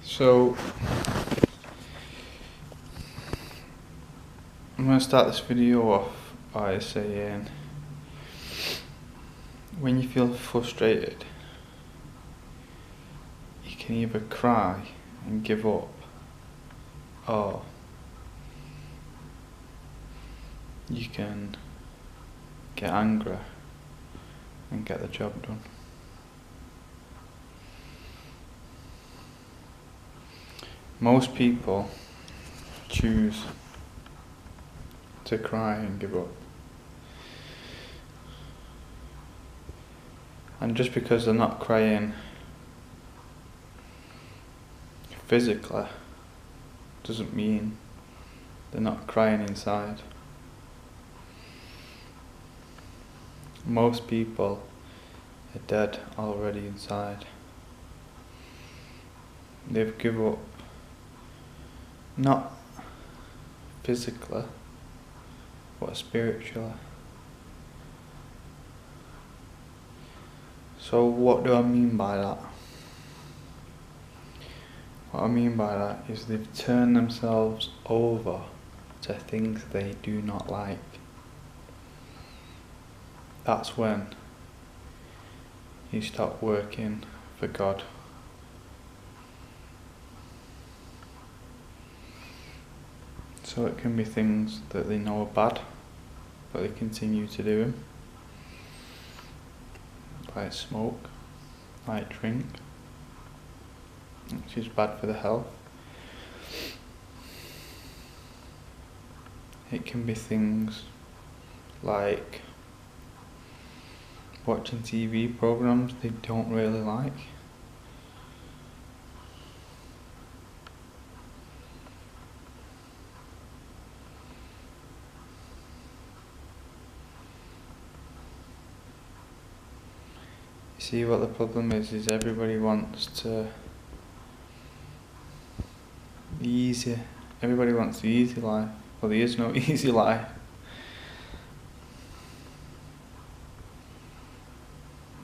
So, I'm going to start this video off by saying, when you feel frustrated, you can either cry and give up, or you can get angry and get the job done. Most people choose to cry and give up. And just because they're not crying physically doesn't mean they're not crying inside. Most people are dead already inside. They've given up, not physically, but spiritually. So what do I mean by that? What I mean by that is they've turned themselves over to things they do not like. That's when you stop working for God. So it can be things that they know are bad, but they continue to do them. Like smoke, like drink, which is bad for the health. It can be things like watching TV programs they don't really like. See, what the problem is everybody wants everybody wants the easy life. Well, there is no easy life.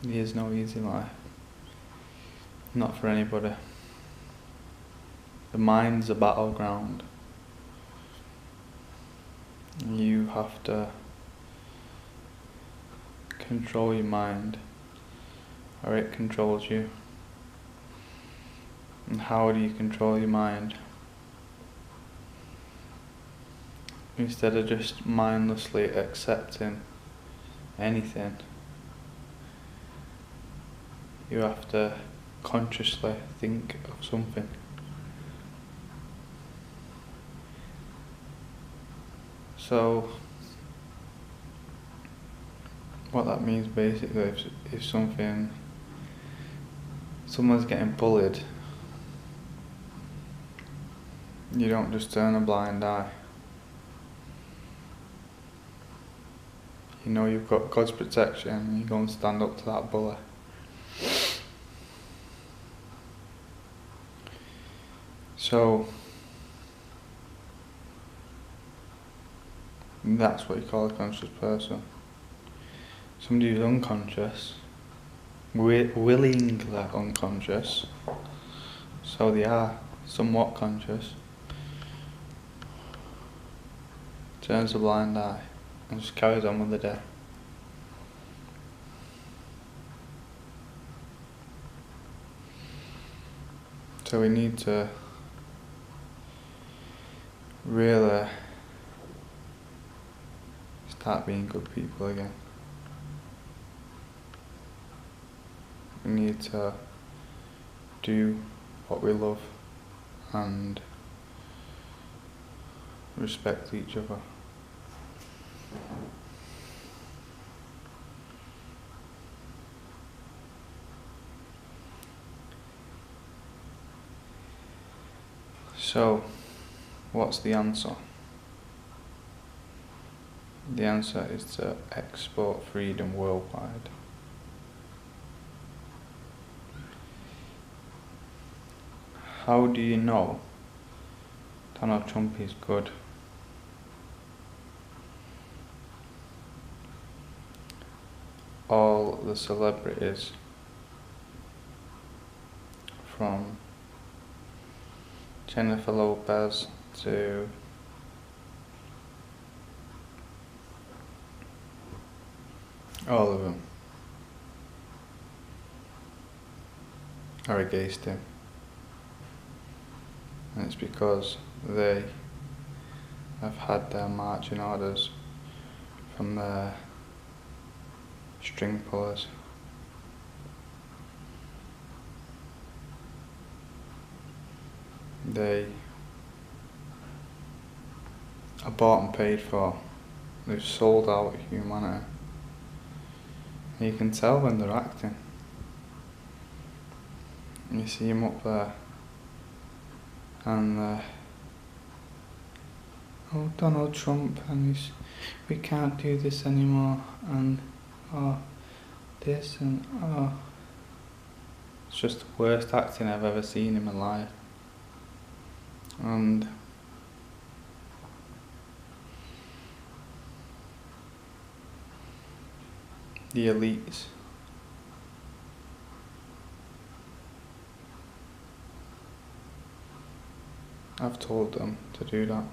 There is no easy life. Not for anybody. The mind's a battleground. You have to control your mind, or it controls you. And how do you control your mind? Instead of just mindlessly accepting anything, you have to consciously think of something. So, what that means basically, if someone's getting bullied, you don't just turn a blind eye. You know you've got God's protection and you go and stand up to that bully. So, that's what you call a conscious person. Somebody who's unconscious, willingly unconscious, so they are somewhat conscious, turns a blind eye and just carries on with the day. So we need to really start being good people again. We need to do what we love and respect each other. So, what's the answer? The answer is to export freedom worldwide. How do you know Donald Trump is good? All the celebrities, from Jennifer Lopez to all of them are against him, and it's because they have had their marching orders from their string pullers. They are bought and paid for. They've sold out humanity. And you can tell when they're acting. You see him up there, and oh, Donald Trump, and we can't do this anymore, and oh, this, and oh. It's just the worst acting I've ever seen in my life. And the elites I've told them to do that.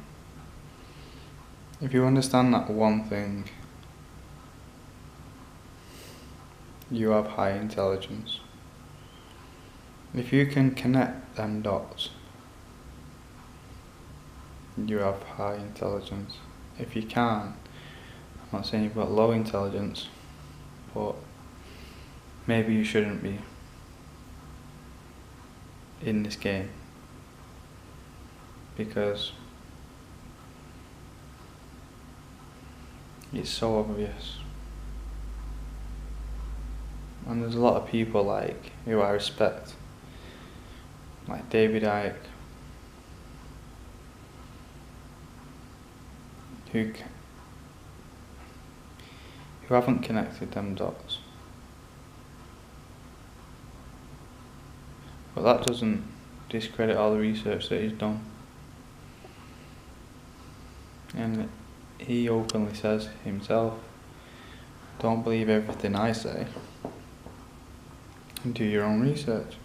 If you understand that one thing, you have high intelligence. If you can connect them dots, you have high intelligence. If you can't, I'm not saying you've got low intelligence, but maybe you shouldn't be in this game, because it's so obvious. And there's a lot of people who I respect, like David Icke, who haven't connected them dots. But that doesn't discredit all the research that he's done. And he openly says himself, don't believe everything I say, and do your own research.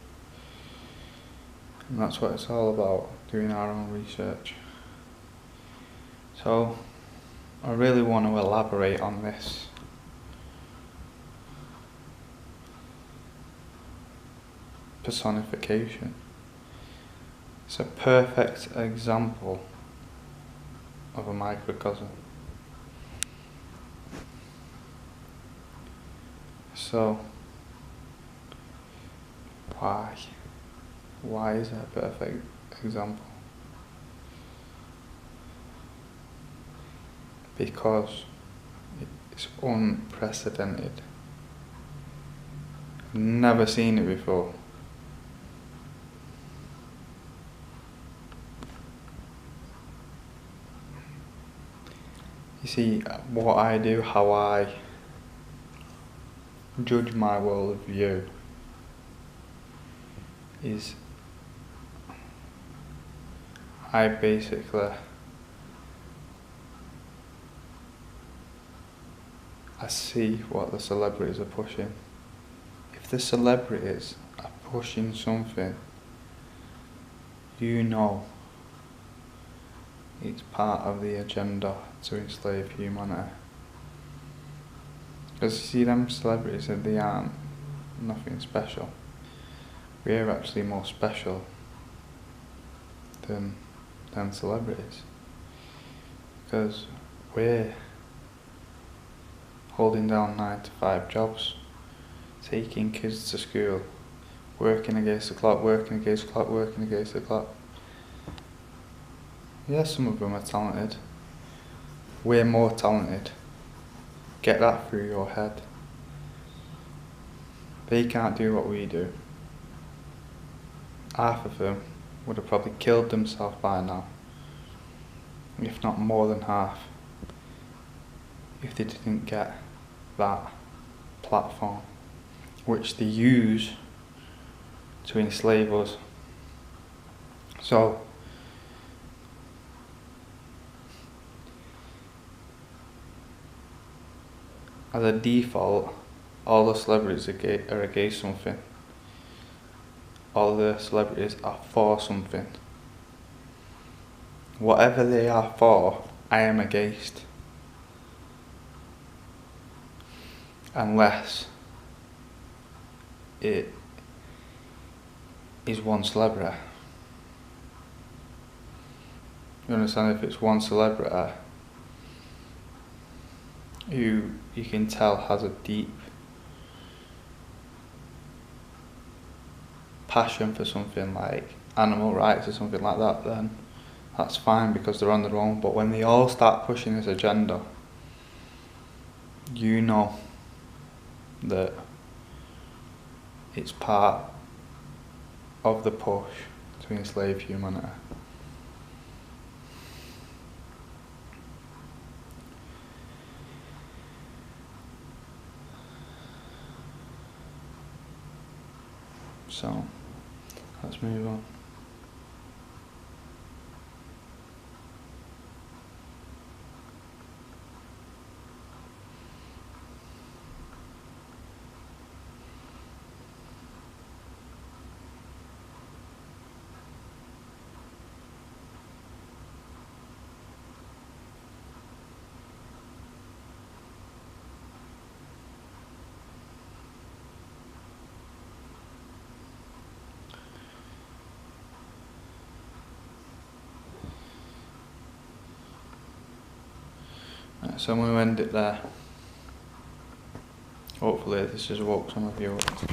And that's what it's all about, doing our own research. So I really want to elaborate on this. Personification. It's a perfect example of a microcosm. So why is that a perfect example? Because it's unprecedented. Never seen it before. You see, what I do, how I judge my world view is I see what the celebrities are pushing. If the celebrities are pushing something, you know it's part of the agenda to enslave humanity. Because you see, them celebrities, they aren't nothing special. We're actually more special than celebrities, because we're holding down 9-to-5 jobs, taking kids to school, working against the clock, working against the clock, working against the clock. Yeah, some of them are talented. We're more talented. Get that through your head. They can't do what we do. Half of them would have probably killed themselves by now, if not more than half, if they didn't get that platform, which they use to enslave us. So, as a default, all the celebrities are against something. All the celebrities are for something. whatever they are for, I am against. Unless it is one celebrity. You understand? If it's one celebrity who you can tell has a deep passion for something like animal rights or something like that, then that's fine because they're on their own. But when they all start pushing this agenda, you know that it's part of the push to enslave humanity. So, let's move on. So I'm going to end it there. Hopefully this has woke some of you up.